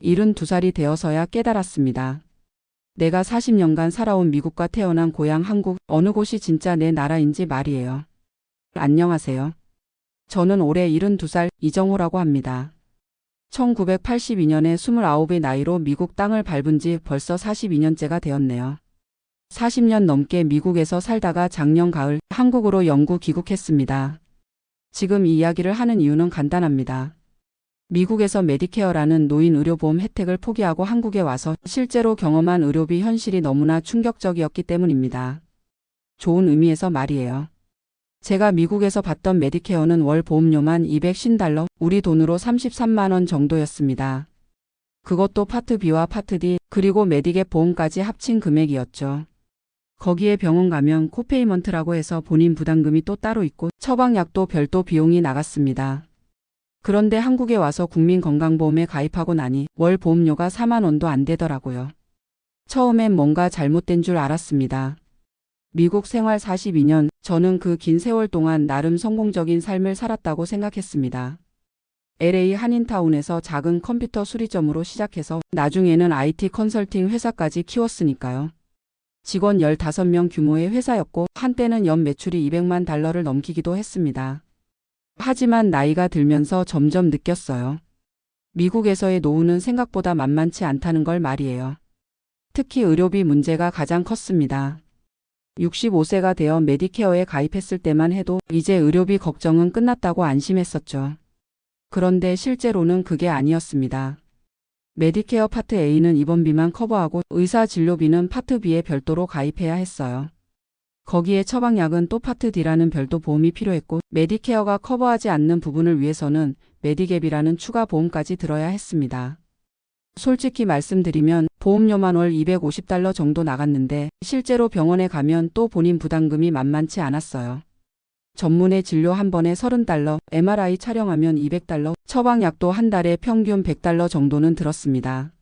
72살이 되어서야 깨달았습니다. 내가 40년간 살아온 미국과 태어난 고향 한국, 어느 곳이 진짜 내 나라인지 말이에요. 안녕하세요. 저는 올해 72살 이정호라고 합니다. 1982년에 29의 나이로 미국 땅을 밟은 지 벌써 42년째가 되었네요. 40년 넘게 미국에서 살다가 작년 가을 한국으로 영구 귀국했습니다. 지금 이 이야기를 하는 이유는 간단합니다. 미국에서 메디케어라는 노인 의료보험 혜택을 포기하고 한국에 와서 실제로 경험한 의료비 현실이 너무나 충격적이었기 때문입니다. 좋은 의미에서 말이에요. 제가 미국에서 받던 메디케어는 월 보험료만 $250, 우리 돈으로 33만 원 정도였습니다. 그것도 파트 B와 파트 D, 그리고 메디갭 보험까지 합친 금액이었죠. 거기에 병원 가면 코페이먼트라고 해서 본인 부담금이 또 따로 있고 처방약도 별도 비용이 나갔습니다. 그런데 한국에 와서 국민건강보험에 가입하고 나니 월 보험료가 4만 원도 안 되더라고요. 처음엔 뭔가 잘못된 줄 알았습니다. 미국 생활 42년, 저는 그 긴 세월 동안 나름 성공적인 삶을 살았다고 생각했습니다. LA 한인타운에서 작은 컴퓨터 수리점으로 시작해서 나중에는 IT 컨설팅 회사까지 키웠으니까요. 직원 15명 규모의 회사였고 한때는 연 매출이 $200만 넘기기도 했습니다. 하지만 나이가 들면서 점점 느꼈어요. 미국에서의 노후는 생각보다 만만치 않다는 걸 말이에요. 특히 의료비 문제가 가장 컸습니다. 65세가 되어 메디케어에 가입했을 때만 해도 이제 의료비 걱정은 끝났다고 안심했었죠. 그런데 실제로는 그게 아니었습니다. 메디케어 파트 A는 입원비만 커버하고 의사 진료비는 파트 B에 별도로 가입해야 했어요. 거기에 처방약은 또 파트 D라는 별도 보험이 필요했고 메디케어가 커버하지 않는 부분을 위해서는 메디갭이라는 추가 보험까지 들어야 했습니다. 솔직히 말씀드리면 보험료만 월 $250 정도 나갔는데 실제로 병원에 가면 또 본인 부담금이 만만치 않았어요. 전문의 진료 한 번에 $30, MRI 촬영하면 $200, 처방약도 한 달에 평균 $100 정도는 들었습니다.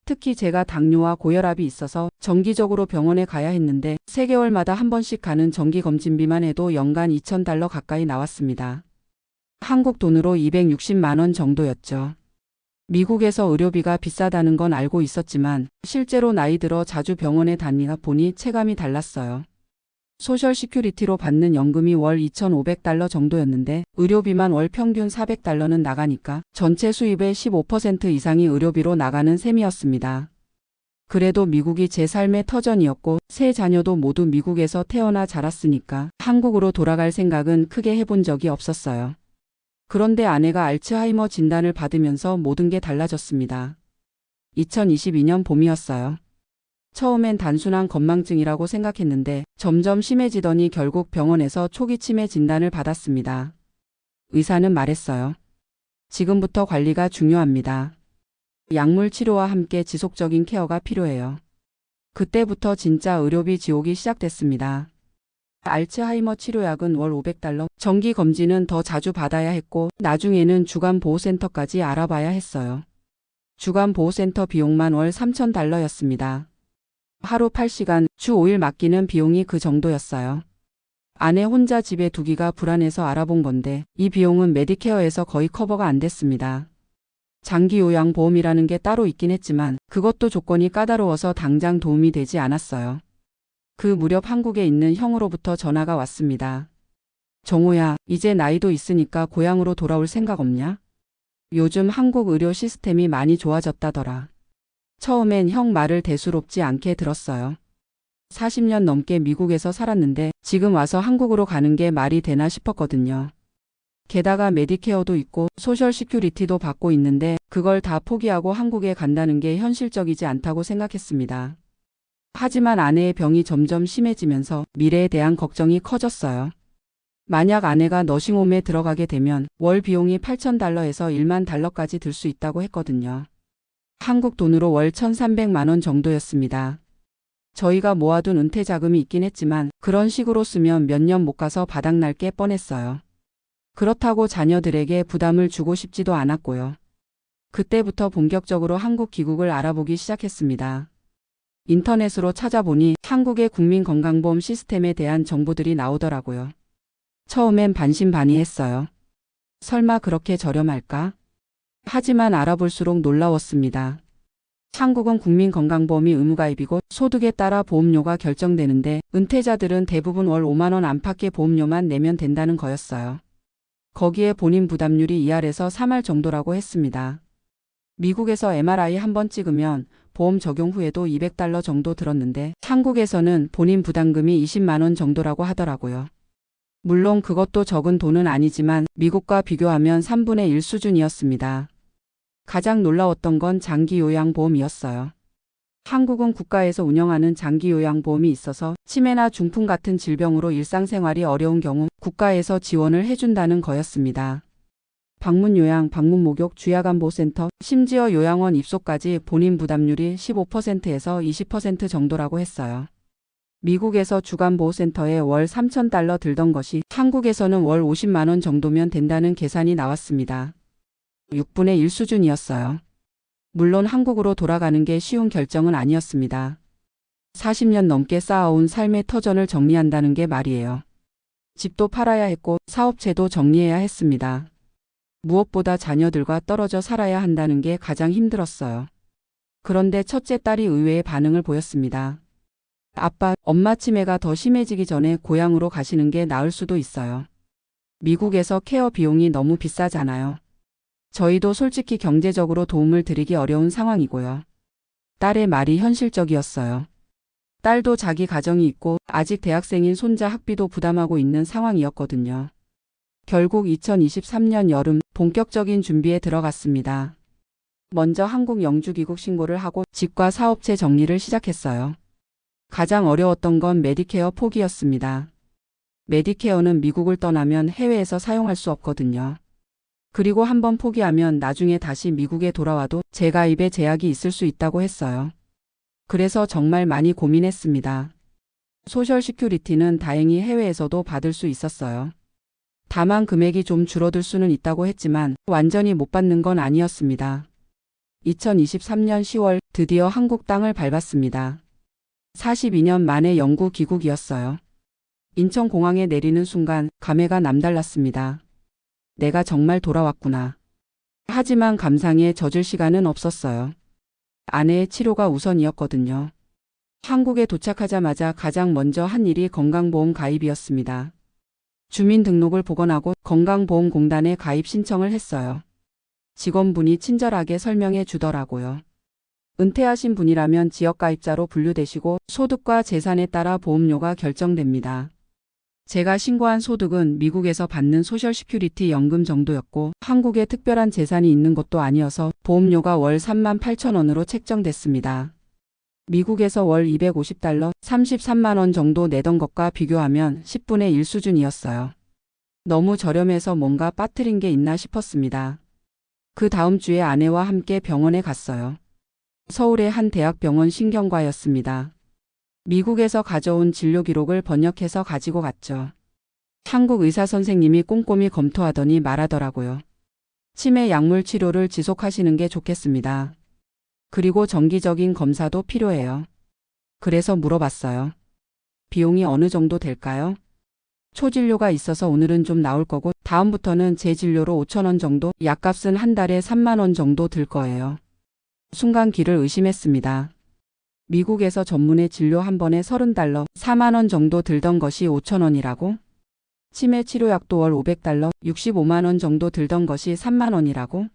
특히 제가 당뇨와 고혈압이 있어서 정기적으로 병원에 가야 했는데 3개월마다 한 번씩 가는 정기검진비만 해도 연간 $2,000 가까이 나왔습니다. 한국 돈으로 260만 원 정도였죠. 미국에서 의료비가 비싸다는 건 알고 있었지만 실제로 나이 들어 자주 병원에 다니다 보니 체감이 달랐어요. 소셜 시큐리티로 받는 연금이 월 $2,500 정도였는데 의료비만 월 평균 $400는 나가니까 전체 수입의 15% 이상이 의료비로 나가는 셈이었습니다. 그래도 미국이 제 삶의 터전이었고 세 자녀도 모두 미국에서 태어나 자랐으니까 한국으로 돌아갈 생각은 크게 해본 적이 없었어요. 그런데 아내가 알츠하이머 진단을 받으면서 모든 게 달라졌습니다. 2022년 봄이었어요. 처음엔 단순한 건망증이라고 생각했는데 점점 심해지더니 결국 병원에서 초기 치매 진단을 받았습니다. 의사는 말했어요. 지금부터 관리가 중요합니다. 약물 치료와 함께 지속적인 케어가 필요해요. 그때부터 진짜 의료비 지옥이 시작됐습니다. 알츠하이머 치료약은 월 $500, 정기 검진은 더 자주 받아야 했고 나중에는 주간보호센터까지 알아봐야 했어요. 주간보호센터 비용만 월 $3,000였습니다. 하루 8시간, 주 5일 맡기는 비용이 그 정도였어요. 아내 혼자 집에 두기가 불안해서 알아본 건데 이 비용은 메디케어에서 거의 커버가 안 됐습니다. 장기요양보험이라는 게 따로 있긴 했지만 그것도 조건이 까다로워서 당장 도움이 되지 않았어요. 그 무렵 한국에 있는 형으로부터 전화가 왔습니다. 정호야, 이제 나이도 있으니까 고향으로 돌아올 생각 없냐? 요즘 한국 의료 시스템이 많이 좋아졌다더라. 처음엔 형 말을 대수롭지 않게 들었어요. 40년 넘게 미국에서 살았는데 지금 와서 한국으로 가는 게 말이 되나 싶었거든요. 게다가 메디케어도 있고 소셜 시큐리티도 받고 있는데 그걸 다 포기하고 한국에 간다는 게 현실적이지 않다고 생각했습니다. 하지만 아내의 병이 점점 심해지면서 미래에 대한 걱정이 커졌어요. 만약 아내가 너싱홈에 들어가게 되면 월 비용이 $8,000에서 $10,000까지 들 수 있다고 했거든요. 한국 돈으로 월 1,300만 원 정도였습니다. 저희가 모아둔 은퇴 자금이 있긴 했지만 그런 식으로 쓰면 몇 년 못 가서 바닥날 게 뻔했어요. 그렇다고 자녀들에게 부담을 주고 싶지도 않았고요. 그때부터 본격적으로 한국 귀국을 알아보기 시작했습니다. 인터넷으로 찾아보니 한국의 국민건강보험 시스템에 대한 정보들이 나오더라고요. 처음엔 반신반의했어요. 설마 그렇게 저렴할까? 하지만 알아볼수록 놀라웠습니다. 한국은 국민건강보험이 의무가입이고 소득에 따라 보험료가 결정되는데 은퇴자들은 대부분 월 5만 원 안팎의 보험료만 내면 된다는 거였어요. 거기에 본인 부담률이 2할에서 3할 정도라고 했습니다. 미국에서 MRI 한 번 찍으면 보험 적용 후에도 $200 정도 들었는데 한국에서는 본인 부담금이 20만 원 정도라고 하더라고요. 물론 그것도 적은 돈은 아니지만 미국과 비교하면 3분의 1 수준이었습니다. 가장 놀라웠던 건 장기요양보험이었어요. 한국은 국가에서 운영하는 장기요양보험이 있어서 치매나 중풍 같은 질병으로 일상생활이 어려운 경우 국가에서 지원을 해준다는 거였습니다. 방문요양, 방문목욕, 주야간보센터, 심지어 요양원 입소까지 본인 부담률이 15%에서 20% 정도라고 했어요. 미국에서 주간보호센터에 월 $3,000 들던 것이 한국에서는 월 50만 원 정도면 된다는 계산이 나왔습니다. 6분의 1 수준이었어요. 물론 한국으로 돌아가는 게 쉬운 결정은 아니었습니다. 40년 넘게 쌓아온 삶의 터전을 정리한다는 게 말이에요. 집도 팔아야 했고 사업체도 정리해야 했습니다. 무엇보다 자녀들과 떨어져 살아야 한다는 게 가장 힘들었어요. 그런데 첫째 딸이 의외의 반응을 보였습니다. 아빠, 엄마 치매가 더 심해지기 전에 고향으로 가시는 게 나을 수도 있어요. 미국에서 케어 비용이 너무 비싸잖아요. 저희도 솔직히 경제적으로 도움을 드리기 어려운 상황이고요. 딸의 말이 현실적이었어요. 딸도 자기 가정이 있고 아직 대학생인 손자 학비도 부담하고 있는 상황이었거든요. 결국 2023년 여름 본격적인 준비에 들어갔습니다. 먼저 한국 영주귀국 신고를 하고 집과 사업체 정리를 시작했어요. 가장 어려웠던 건 메디케어 포기였습니다. 메디케어는 미국을 떠나면 해외에서 사용할 수 없거든요. 그리고 한번 포기하면 나중에 다시 미국에 돌아와도 재가입에 제약이 있을 수 있다고 했어요. 그래서 정말 많이 고민했습니다. 소셜 시큐리티는 다행히 해외에서도 받을 수 있었어요. 다만 금액이 좀 줄어들 수는 있다고 했지만 완전히 못 받는 건 아니었습니다. 2023년 10월 드디어 한국 땅을 밟았습니다. 42년 만에 영구 귀국이었어요. 인천공항에 내리는 순간 감회가 남달랐습니다. 내가 정말 돌아왔구나. 하지만 감상에 젖을 시간은 없었어요. 아내의 치료가 우선이었거든요. 한국에 도착하자마자 가장 먼저 한 일이 건강보험 가입이었습니다. 주민등록을 복원하고 건강보험공단에 가입 신청을 했어요. 직원분이 친절하게 설명해 주더라고요. 은퇴하신 분이라면 지역가입자로 분류되시고 소득과 재산에 따라 보험료가 결정됩니다. 제가 신고한 소득은 미국에서 받는 소셜 시큐리티 연금 정도였고 한국에 특별한 재산이 있는 것도 아니어서 보험료가 월 38,000원으로 책정됐습니다. 미국에서 월 $250, 33만 원 정도 내던 것과 비교하면 10분의 1 수준이었어요. 너무 저렴해서 뭔가 빠뜨린 게 있나 싶었습니다. 그 다음 주에 아내와 함께 병원에 갔어요. 서울의 한 대학병원 신경과였습니다. 미국에서 가져온 진료 기록을 번역해서 가지고 갔죠. 한국 의사 선생님이 꼼꼼히 검토하더니 말하더라고요. 치매 약물 치료를 지속하시는 게 좋겠습니다. 그리고 정기적인 검사도 필요해요. 그래서 물어봤어요. 비용이 어느 정도 될까요? 초진료가 있어서 오늘은 좀 나올 거고 다음부터는 재진료로 5,000원 정도, 약값은 한 달에 3만 원 정도 들 거예요. 순간 귀를 의심했습니다. 미국에서 전문의 진료 한 번에 $30, 4만 원 정도 들던 것이 5,000원이라고? 치매 치료약도 월 $500, 65만 원 정도 들던 것이 3만 원이라고?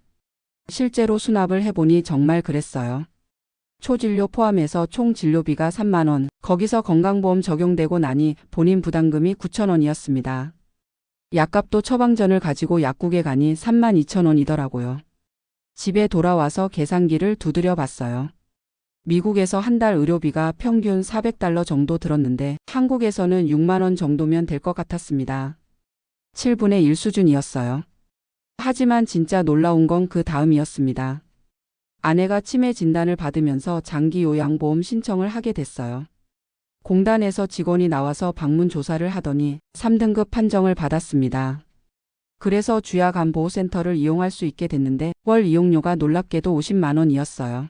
실제로 수납을 해보니 정말 그랬어요. 초진료 포함해서 총 진료비가 3만 원, 거기서 건강보험 적용되고 나니 본인 부담금이 9,000원이었습니다. 약값도 처방전을 가지고 약국에 가니 32,000원이더라고요. 집에 돌아와서 계산기를 두드려 봤어요. 미국에서 한 달 의료비가 평균 $400 정도 들었는데 한국에서는 6만 원 정도면 될 것 같았습니다. 7분의 1 수준이었어요. 하지만 진짜 놀라운 건 그 다음이었습니다. 아내가 치매 진단을 받으면서 장기요양보험 신청을 하게 됐어요. 공단에서 직원이 나와서 방문 조사를 하더니 3등급 판정을 받았습니다. 그래서 주야간보호센터를 이용할 수 있게 됐는데 월 이용료가 놀랍게도 50만 원이었어요.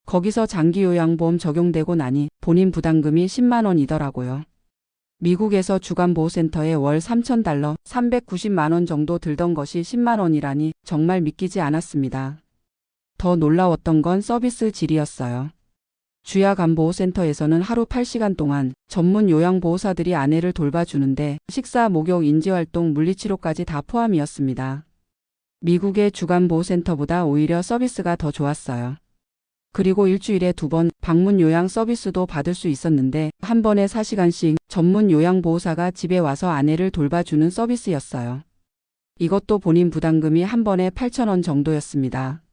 거기서 장기요양보험 적용되고 나니 본인 부담금이 10만 원이더라고요. 미국에서 주간보호센터에 월 3,000달러, 390만 원 정도 들던 것이 10만 원이라니 정말 믿기지 않았습니다. 더 놀라웠던 건 서비스 질이었어요. 주야간보호센터에서는 하루 8시간 동안 전문 요양보호사들이 아내를 돌봐주는데 식사, 목욕, 인지활동, 물리치료까지 다 포함이었습니다. 미국의 주간보호센터보다 오히려 서비스가 더 좋았어요. 그리고 일주일에 2번 방문 요양 서비스도 받을 수 있었는데 한 번에 4시간씩 전문 요양보호사가 집에 와서 아내를 돌봐주는 서비스였어요. 이것도 본인 부담금이 한 번에 8,000원 정도였습니다.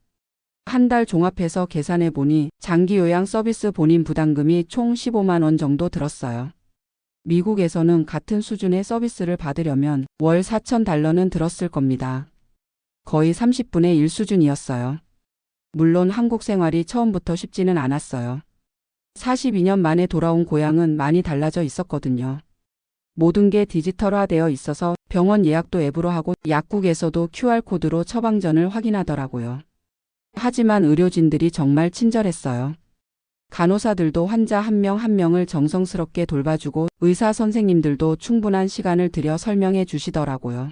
한 달 종합해서 계산해 보니 장기 요양 서비스 본인 부담금이 총 15만 원 정도 들었어요. 미국에서는 같은 수준의 서비스를 받으려면 월 4,000달러는 들었을 겁니다. 거의 30분의 1 수준이었어요. 물론 한국 생활이 처음부터 쉽지는 않았어요. 42년 만에 돌아온 고향은 많이 달라져 있었거든요. 모든 게 디지털화되어 있어서 병원 예약도 앱으로 하고 약국에서도 QR코드로 처방전을 확인하더라고요. 하지만 의료진들이 정말 친절했어요. 간호사들도 환자 한 명 한 명을 정성스럽게 돌봐주고 의사 선생님들도 충분한 시간을 들여 설명해 주시더라고요.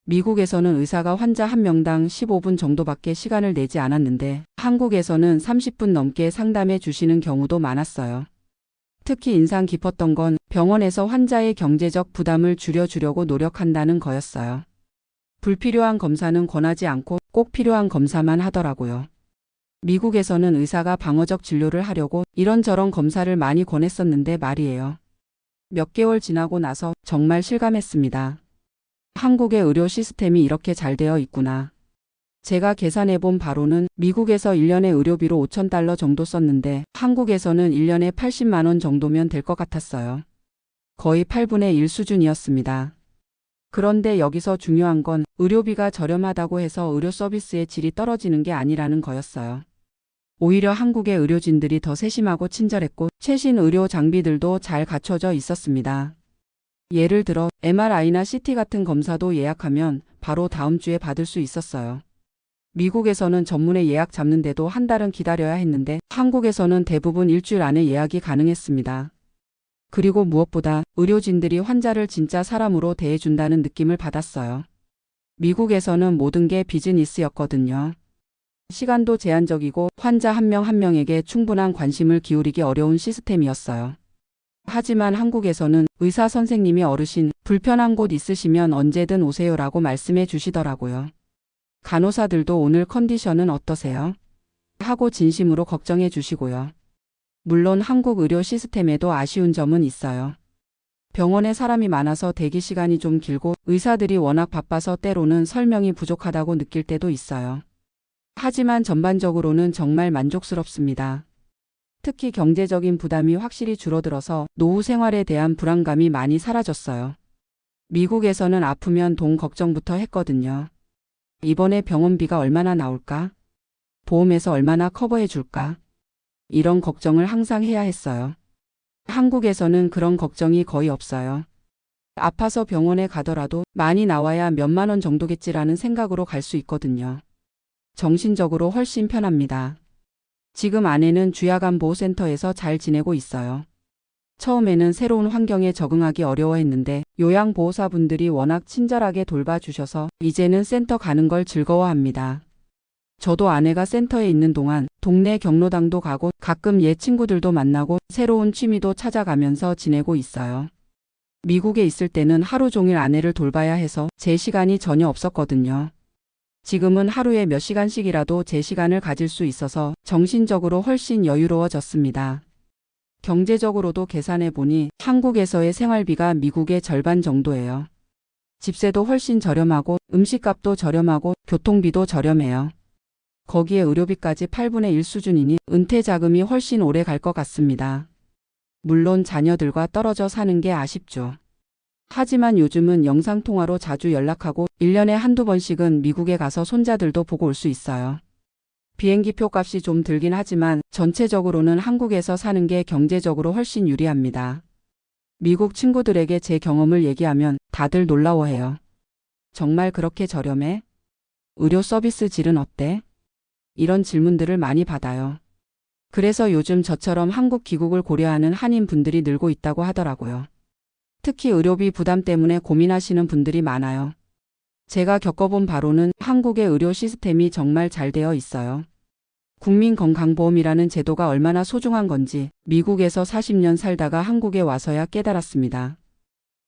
미국에서는 의사가 환자 한 명당 15분 정도밖에 시간을 내지 않았는데 한국에서는 30분 넘게 상담해 주시는 경우도 많았어요. 특히 인상 깊었던 건 병원에서 환자의 경제적 부담을 줄여주려고 노력한다는 거였어요. 불필요한 검사는 권하지 않고 꼭 필요한 검사만 하더라고요. 미국에서는 의사가 방어적 진료를 하려고 이런저런 검사를 많이 권했었는데 말이에요. 몇 개월 지나고 나서 정말 실감했습니다. 한국의 의료 시스템이 이렇게 잘 되어 있구나. 제가 계산해 본 바로는 미국에서 1년에 의료비로 5,000달러 정도 썼는데 한국에서는 1년에 80만 원 정도면 될 것 같았어요. 거의 8분의 1 수준이었습니다. 그런데 여기서 중요한 건 의료비가 저렴하다고 해서 의료 서비스의 질이 떨어지는 게 아니라는 거였어요. 오히려 한국의 의료진들이 더 세심하고 친절했고 최신 의료 장비들도 잘 갖춰져 있었습니다. 예를 들어 MRI나 CT 같은 검사도 예약하면 바로 다음 주에 받을 수 있었어요. 미국에서는 전문의 예약 잡는데도 한 달은 기다려야 했는데 한국에서는 대부분 일주일 안에 예약이 가능했습니다. 그리고 무엇보다 의료진들이 환자를 진짜 사람으로 대해준다는 느낌을 받았어요. 미국에서는 모든 게 비즈니스였거든요. 시간도 제한적이고 환자 한 명 한 명에게 충분한 관심을 기울이기 어려운 시스템이었어요. 하지만 한국에서는 의사 선생님이 어르신, 불편한 곳 있으시면 언제든 오세요라고 말씀해 주시더라고요. 간호사들도 오늘 컨디션은 어떠세요? 하고 진심으로 걱정해 주시고요. 물론 한국 의료 시스템에도 아쉬운 점은 있어요. 병원에 사람이 많아서 대기 시간이 좀 길고 의사들이 워낙 바빠서 때로는 설명이 부족하다고 느낄 때도 있어요. 하지만 전반적으로는 정말 만족스럽습니다. 특히 경제적인 부담이 확실히 줄어들어서 노후 생활에 대한 불안감이 많이 사라졌어요. 미국에서는 아프면 돈 걱정부터 했거든요. 이번에 병원비가 얼마나 나올까? 보험에서 얼마나 커버해 줄까? 이런 걱정을 항상 해야 했어요. 한국에서는 그런 걱정이 거의 없어요. 아파서 병원에 가더라도 많이 나와야 몇만 원 정도겠지라는 생각으로 갈 수 있거든요. 정신적으로 훨씬 편합니다. 지금 아내는 주야간보호센터에서 잘 지내고 있어요. 처음에는 새로운 환경에 적응하기 어려워했는데 요양보호사분들이 워낙 친절하게 돌봐주셔서 이제는 센터 가는 걸 즐거워합니다. 저도 아내가 센터에 있는 동안 동네 경로당도 가고 가끔 옛 친구들도 만나고 새로운 취미도 찾아가면서 지내고 있어요. 미국에 있을 때는 하루 종일 아내를 돌봐야 해서 제 시간이 전혀 없었거든요. 지금은 하루에 몇 시간씩이라도 제 시간을 가질 수 있어서 정신적으로 훨씬 여유로워졌습니다. 경제적으로도 계산해 보니 한국에서의 생활비가 미국의 절반 정도예요. 집세도 훨씬 저렴하고 음식값도 저렴하고 교통비도 저렴해요. 거기에 의료비까지 8분의 1 수준이니 은퇴 자금이 훨씬 오래 갈 것 같습니다. 물론 자녀들과 떨어져 사는 게 아쉽죠. 하지만 요즘은 영상통화로 자주 연락하고 1년에 한두 번씩은 미국에 가서 손자들도 보고 올 수 있어요. 비행기표 값이 좀 들긴 하지만 전체적으로는 한국에서 사는 게 경제적으로 훨씬 유리합니다. 미국 친구들에게 제 경험을 얘기하면 다들 놀라워해요. 정말 그렇게 저렴해? 의료 서비스 질은 어때? 이런 질문들을 많이 받아요. 그래서 요즘 저처럼 한국 귀국을 고려하는 한인 분들이 늘고 있다고 하더라고요. 특히 의료비 부담 때문에 고민하시는 분들이 많아요. 제가 겪어본 바로는 한국의 의료 시스템이 정말 잘 되어 있어요. 국민건강보험이라는 제도가 얼마나 소중한 건지 미국에서 40년 살다가 한국에 와서야 깨달았습니다.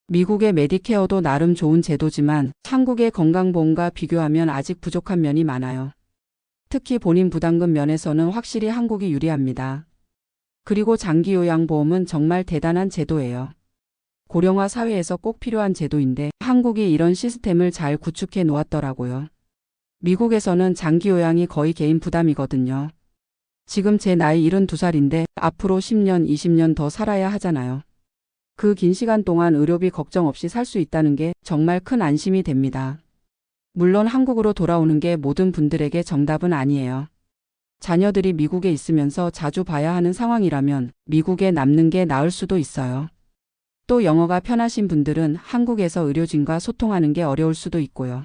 미국의 메디케어도 나름 좋은 제도지만 한국의 건강보험과 비교하면 아직 부족한 면이 많아요. 특히 본인 부담금 면에서는 확실히 한국이 유리합니다. 그리고 장기요양보험은 정말 대단한 제도예요. 고령화 사회에서 꼭 필요한 제도인데 한국이 이런 시스템을 잘 구축해 놓았더라고요. 미국에서는 장기요양이 거의 개인 부담이거든요. 지금 제 나이 72살인데 앞으로 10년, 20년 더 살아야 하잖아요. 그 긴 시간 동안 의료비 걱정 없이 살 수 있다는 게 정말 큰 안심이 됩니다. 물론 한국으로 돌아오는 게 모든 분들에게 정답은 아니에요. 자녀들이 미국에 있으면서 자주 봐야 하는 상황이라면 미국에 남는 게 나을 수도 있어요. 또 영어가 편하신 분들은 한국에서 의료진과 소통하는 게 어려울 수도 있고요.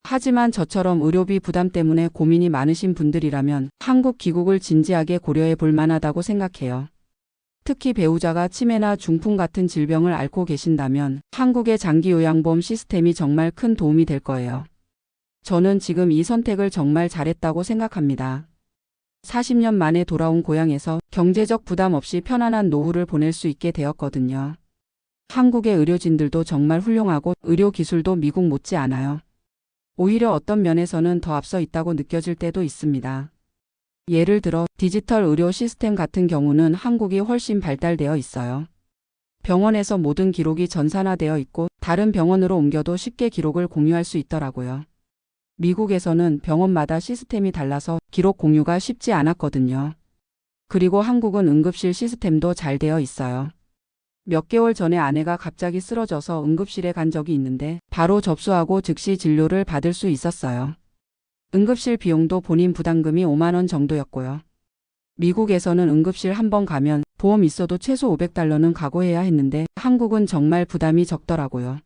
하지만 저처럼 의료비 부담 때문에 고민이 많으신 분들이라면 한국 귀국을 진지하게 고려해 볼 만하다고 생각해요. 특히 배우자가 치매나 중풍 같은 질병을 앓고 계신다면 한국의 장기요양보험 시스템이 정말 큰 도움이 될 거예요. 저는 지금 이 선택을 정말 잘했다고 생각합니다. 40년 만에 돌아온 고향에서 경제적 부담 없이 편안한 노후를 보낼 수 있게 되었거든요. 한국의 의료진들도 정말 훌륭하고 의료 기술도 미국 못지 않아요. 오히려 어떤 면에서는 더 앞서 있다고 느껴질 때도 있습니다. 예를 들어 디지털 의료 시스템 같은 경우는 한국이 훨씬 발달되어 있어요. 병원에서 모든 기록이 전산화되어 있고 다른 병원으로 옮겨도 쉽게 기록을 공유할 수 있더라고요. 미국에서는 병원마다 시스템이 달라서 기록 공유가 쉽지 않았거든요. 그리고 한국은 응급실 시스템도 잘 되어 있어요. 몇 개월 전에 아내가 갑자기 쓰러져서 응급실에 간 적이 있는데 바로 접수하고 즉시 진료를 받을 수 있었어요. 응급실 비용도 본인 부담금이 5만 원 정도였고요. 미국에서는 응급실 한 번 가면 보험 있어도 최소 $500는 각오해야 했는데 한국은 정말 부담이 적더라고요.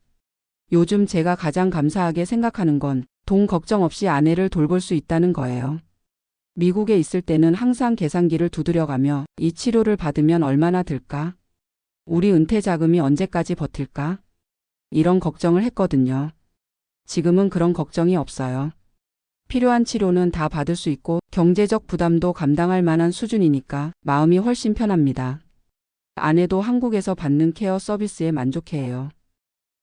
요즘 제가 가장 감사하게 생각하는 건 돈 걱정 없이 아내를 돌볼 수 있다는 거예요. 미국에 있을 때는 항상 계산기를 두드려가며 이 치료를 받으면 얼마나 들까? 우리 은퇴 자금이 언제까지 버틸까? 이런 걱정을 했거든요. 지금은 그런 걱정이 없어요. 필요한 치료는 다 받을 수 있고 경제적 부담도 감당할 만한 수준이니까 마음이 훨씬 편합니다. 아내도 한국에서 받는 케어 서비스에 만족해해요.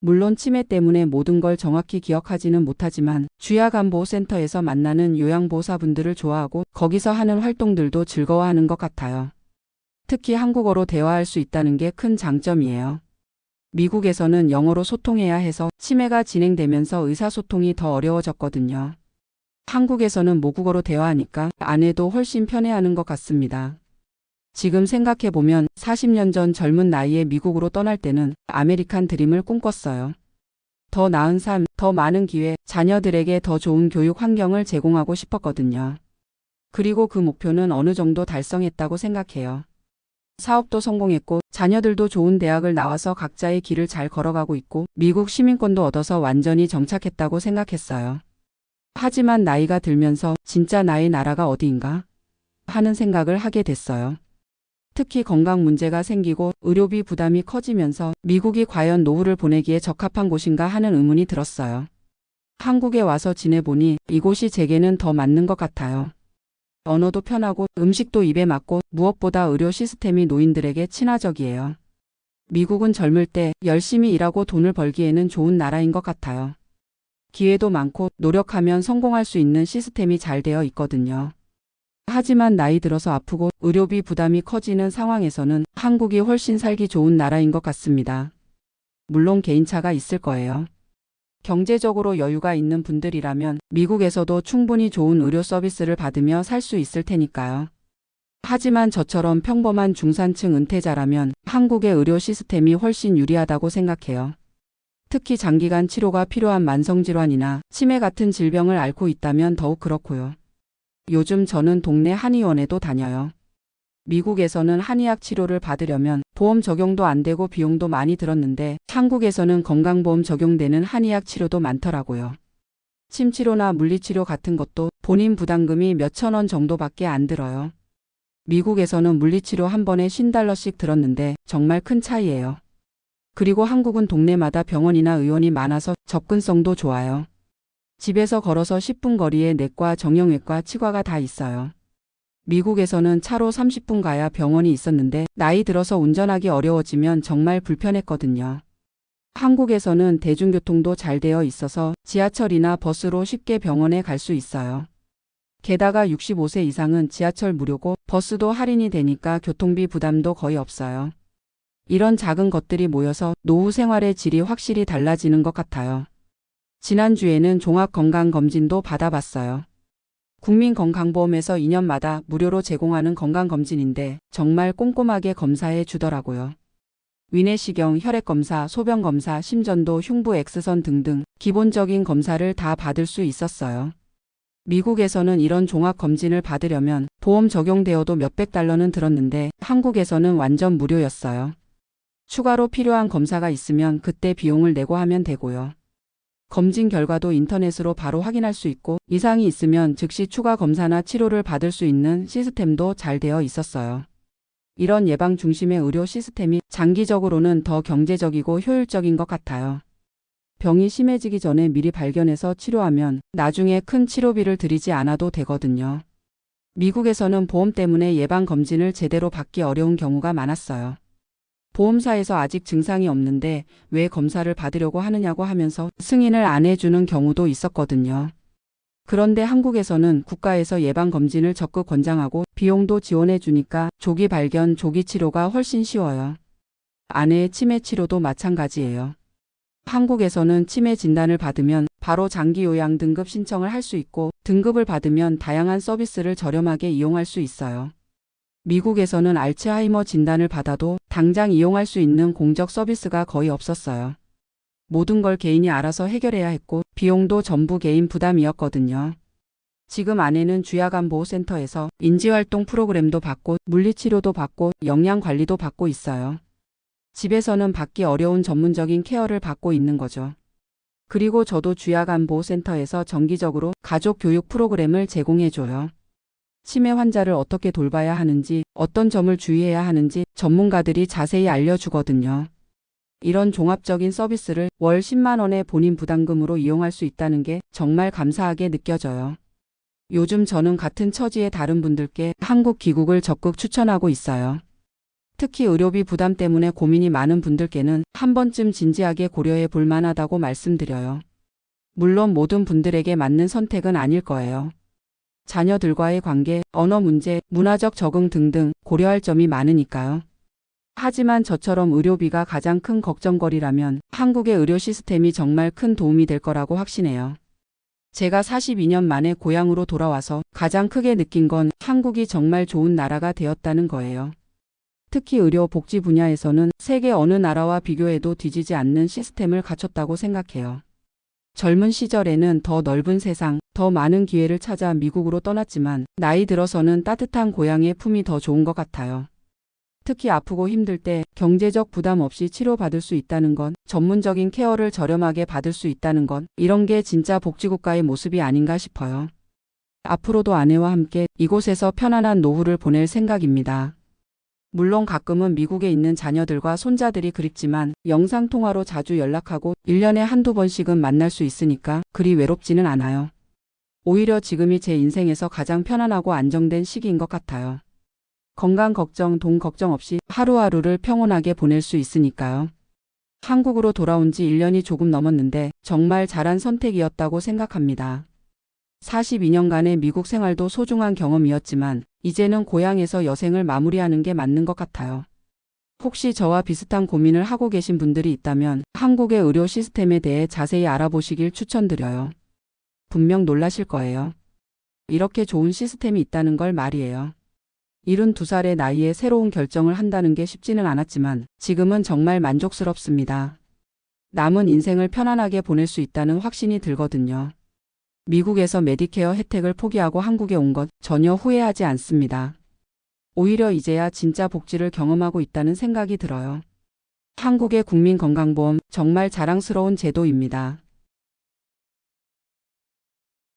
물론 치매 때문에 모든 걸 정확히 기억하지는 못하지만 주야간보호센터에서 만나는 요양보호사분들을 좋아하고 거기서 하는 활동들도 즐거워하는 것 같아요. 특히 한국어로 대화할 수 있다는 게 큰 장점이에요. 미국에서는 영어로 소통해야 해서 치매가 진행되면서 의사소통이 더 어려워졌거든요. 한국에서는 모국어로 대화하니까 아내도 훨씬 편해하는 것 같습니다. 지금 생각해보면 40년 전 젊은 나이에 미국으로 떠날 때는 아메리칸 드림을 꿈꿨어요. 더 나은 삶, 더 많은 기회, 자녀들에게 더 좋은 교육 환경을 제공하고 싶었거든요. 그리고 그 목표는 어느 정도 달성했다고 생각해요. 사업도 성공했고 자녀들도 좋은 대학을 나와서 각자의 길을 잘 걸어가고 있고 미국 시민권도 얻어서 완전히 정착했다고 생각했어요. 하지만 나이가 들면서 진짜 나의 나라가 어디인가 하는 생각을 하게 됐어요. 특히 건강 문제가 생기고 의료비 부담이 커지면서 미국이 과연 노후를 보내기에 적합한 곳인가 하는 의문이 들었어요. 한국에 와서 지내보니 이곳이 제게는 더 맞는 것 같아요. 언어도 편하고 음식도 입에 맞고 무엇보다 의료 시스템이 노인들에게 친화적이에요. 미국은 젊을 때 열심히 일하고 돈을 벌기에는 좋은 나라인 것 같아요. 기회도 많고 노력하면 성공할 수 있는 시스템이 잘 되어 있거든요. 하지만 나이 들어서 아프고 의료비 부담이 커지는 상황에서는 한국이 훨씬 살기 좋은 나라인 것 같습니다. 물론 개인차가 있을 거예요. 경제적으로 여유가 있는 분들이라면 미국에서도 충분히 좋은 의료 서비스를 받으며 살 수 있을 테니까요. 하지만 저처럼 평범한 중산층 은퇴자라면 한국의 의료 시스템이 훨씬 유리하다고 생각해요. 특히 장기간 치료가 필요한 만성질환이나 치매 같은 질병을 앓고 있다면 더욱 그렇고요. 요즘 저는 동네 한의원에도 다녀요. 미국에서는 한의학 치료를 받으려면 보험 적용도 안 되고 비용도 많이 들었는데 한국에서는 건강보험 적용되는 한의학 치료도 많더라고요. 침치료나 물리치료 같은 것도 본인 부담금이 몇천 원 정도밖에 안 들어요. 미국에서는 물리치료 한 번에 $50씩 들었는데 정말 큰 차이예요. 그리고 한국은 동네마다 병원이나 의원이 많아서 접근성도 좋아요. 집에서 걸어서 10분 거리에 내과, 정형외과, 치과가 다 있어요. 미국에서는 차로 30분 가야 병원이 있었는데 나이 들어서 운전하기 어려워지면 정말 불편했거든요. 한국에서는 대중교통도 잘 되어 있어서 지하철이나 버스로 쉽게 병원에 갈 수 있어요. 게다가 65세 이상은 지하철 무료고 버스도 할인이 되니까 교통비 부담도 거의 없어요. 이런 작은 것들이 모여서 노후 생활의 질이 확실히 달라지는 것 같아요. 지난주에는 종합건강검진도 받아봤어요. 국민건강보험에서 2년마다 무료로 제공하는 건강검진인데 정말 꼼꼼하게 검사해 주더라고요. 위내시경, 혈액검사, 소변검사, 심전도, 흉부 X선 등등 기본적인 검사를 다 받을 수 있었어요. 미국에서는 이런 종합검진을 받으려면 보험 적용되어도 몇백 달러는 들었는데 한국에서는 완전 무료였어요. 추가로 필요한 검사가 있으면 그때 비용을 내고 하면 되고요. 검진 결과도 인터넷으로 바로 확인할 수 있고 이상이 있으면 즉시 추가 검사나 치료를 받을 수 있는 시스템도 잘 되어 있었어요. 이런 예방 중심의 의료 시스템이 장기적으로는 더 경제적이고 효율적인 것 같아요. 병이 심해지기 전에 미리 발견해서 치료하면 나중에 큰 치료비를 들이지 않아도 되거든요. 미국에서는 보험 때문에 예방검진을 제대로 받기 어려운 경우가 많았어요. 보험사에서 아직 증상이 없는데 왜 검사를 받으려고 하느냐고 하면서 승인을 안 해주는 경우도 있었거든요. 그런데 한국에서는 국가에서 예방검진을 적극 권장하고 비용도 지원해 주니까 조기 발견, 조기 치료가 훨씬 쉬워요. 아내의 치매 치료도 마찬가지예요. 한국에서는 치매 진단을 받으면 바로 장기 요양 등급 신청을 할 수 있고 등급을 받으면 다양한 서비스를 저렴하게 이용할 수 있어요. 미국에서는 알츠하이머 진단을 받아도 당장 이용할 수 있는 공적 서비스가 거의 없었어요. 모든 걸 개인이 알아서 해결해야 했고 비용도 전부 개인 부담이었거든요. 지금 아내는 주야간보호센터에서 인지활동 프로그램도 받고 물리치료도 받고 영양관리도 받고 있어요. 집에서는 받기 어려운 전문적인 케어를 받고 있는 거죠. 그리고 저도 주야간보호센터에서 정기적으로 가족 교육 프로그램을 제공해줘요. 치매 환자를 어떻게 돌봐야 하는지, 어떤 점을 주의해야 하는지 전문가들이 자세히 알려주거든요. 이런 종합적인 서비스를 월 10만 원의 본인 부담금으로 이용할 수 있다는 게 정말 감사하게 느껴져요. 요즘 저는 같은 처지의 다른 분들께 한국 귀국을 적극 추천하고 있어요. 특히 의료비 부담 때문에 고민이 많은 분들께는 한 번쯤 진지하게 고려해 볼 만하다고 말씀드려요. 물론 모든 분들에게 맞는 선택은 아닐 거예요. 자녀들과의 관계, 언어 문제, 문화적 적응 등등 고려할 점이 많으니까요. 하지만 저처럼 의료비가 가장 큰 걱정거리라면 한국의 의료 시스템이 정말 큰 도움이 될 거라고 확신해요. 제가 42년 만에 고향으로 돌아와서 가장 크게 느낀 건 한국이 정말 좋은 나라가 되었다는 거예요. 특히 의료 복지 분야에서는 세계 어느 나라와 비교해도 뒤지지 않는 시스템을 갖췄다고 생각해요. 젊은 시절에는 더 넓은 세상, 더 많은 기회를 찾아 미국으로 떠났지만 나이 들어서는 따뜻한 고향의 품이 더 좋은 것 같아요. 특히 아프고 힘들 때 경제적 부담 없이 치료받을 수 있다는 건, 전문적인 케어를 저렴하게 받을 수 있다는 건 이런 게 진짜 복지국가의 모습이 아닌가 싶어요. 앞으로도 아내와 함께 이곳에서 편안한 노후를 보낼 생각입니다. 물론 가끔은 미국에 있는 자녀들과 손자들이 그립지만 영상통화로 자주 연락하고 1년에 한두 번씩은 만날 수 있으니까 그리 외롭지는 않아요. 오히려 지금이 제 인생에서 가장 편안하고 안정된 시기인 것 같아요. 건강 걱정, 돈 걱정 없이 하루하루를 평온하게 보낼 수 있으니까요. 한국으로 돌아온 지 1년이 조금 넘었는데 정말 잘한 선택이었다고 생각합니다. 42년간의 미국 생활도 소중한 경험이었지만 이제는 고향에서 여생을 마무리하는 게 맞는 것 같아요. 혹시 저와 비슷한 고민을 하고 계신 분들이 있다면 한국의 의료 시스템에 대해 자세히 알아보시길 추천드려요. 분명 놀라실 거예요. 이렇게 좋은 시스템이 있다는 걸 말이에요. 72살의 나이에 새로운 결정을 한다는 게 쉽지는 않았지만 지금은 정말 만족스럽습니다. 남은 인생을 편안하게 보낼 수 있다는 확신이 들거든요. 미국에서 메디케어 혜택을 포기하고 한국에 온 것 전혀 후회하지 않습니다. 오히려 이제야 진짜 복지를 경험하고 있다는 생각이 들어요. 한국의 국민건강보험 정말 자랑스러운 제도입니다.